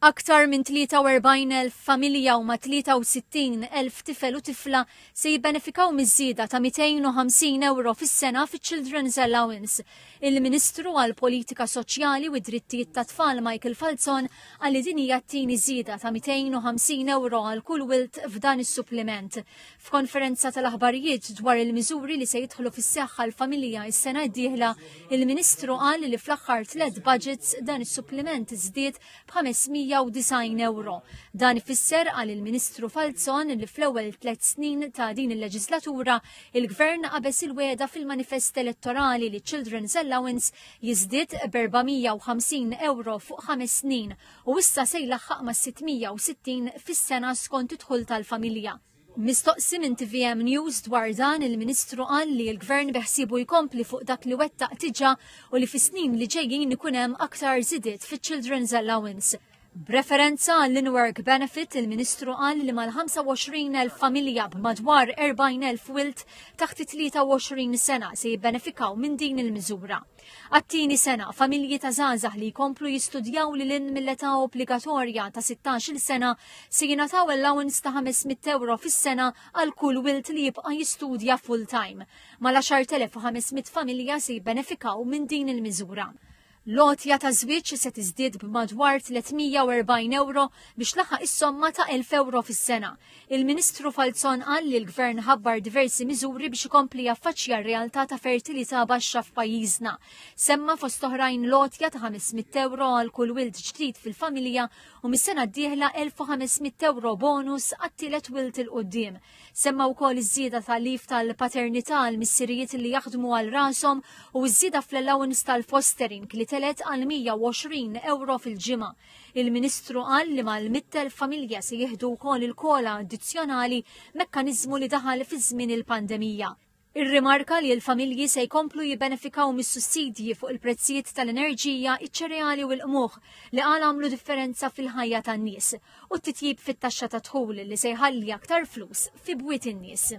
Aktar minn 43,000 familja u ma 63,000 tifel u tifla se jibbenefikaw miż-żieda ta' 250 euro fis-sena fiċ-Children's Allowance. Il-Ministru għall-Politika Soċjali u d-Drittijiet tat-Tfal Michael Falzon għalli din hija t-tieni żieda ta' 250 euro għal kull wilt f'dan is-suppliment. F'konferenza tal-aħbarijiet dwar il-miżuri li se jidħlu fis-seħħa l-familja s-sena d-dieħla, il-Ministru qal li fl-aħħar 3 budgets dan is-suppliment żdied b'590 euro. Dan ifisser għal il-Ministru Falzon li fl-ewwel 3 snin ta' din il-leġislatura il-Gvern qabeż il-weda fil-manifest elettorali li Children's Allowance jiżdied b'450 euro fuq 5 snin u issa se jlaħħaq ma' 660 fis-sena skont id-dħul tal-familja. Mistoqsi minn TVM News dwar dan il-Ministru qal li l-Gvern beħsibu jkompli fuq dak li wettaq diġà u li fis-snin li ġejjin ikun hemm aktar żidiet fiċ-Children's Allowance. B'referenza għall-in-work benefit, il-Ministru qal li mal-25,000 familja b'madwar 40,000 wilt taħt 23 sena se jibbenefikaw minn din il-miżura. Għat-tieni sena, familji ta' żgħażagħ li jkomplu jistudjaw lil mill-età obbligatorja ta' 16-il sena se jingħataw allowance ta' 500 euro fis-sena għal kull wilt li jibqa' jistudja full-time. Mal-10,500 familja se jibbenefikaw minn din il-miżura. Lotja ta' żwieġ se tiżdied b'madwar 340 euro biex laħaq is-somma ta' 1,000 euro fis-sena. Il-Ministru Falzon qal li l-Gvern ħabbar diversi miżuri biex ikompli jaffaċċja r-realtà ta' fertilità baxxa f'pajjiżna. Semma fost oħrajn lotja ta' 500 euro għal kull wild ġdid fil-familja u mis-sena d-dieħla 1,500 euro bonus għat-tielet wild il-qudiem. Semma wkoll iż-żieda tal-lif tal-paternità għal missirijiet li jaħdmu għal rashom u ż-żieda fl-allowance tal-fostering li telet għal 120 euro fil-ġimgħa. Il-Ministru qal li mal-100,000 familja se jieħdu wkoll il-kola addizzjonali mekkaniżmu li daħal fi żmien il-pandemija. Irrimarka li l-familji se jkomplu jibbenefikaw mis-sussidji fuq il-prezzijiet tal-enerġija, iċ-ċereali u l-qmugħ li qal għamlu differenza fil-ħajja tan-nies u t-titjib fit-taxxa ta' dħul li se jħalli aktar flus fi bwiet in-nies.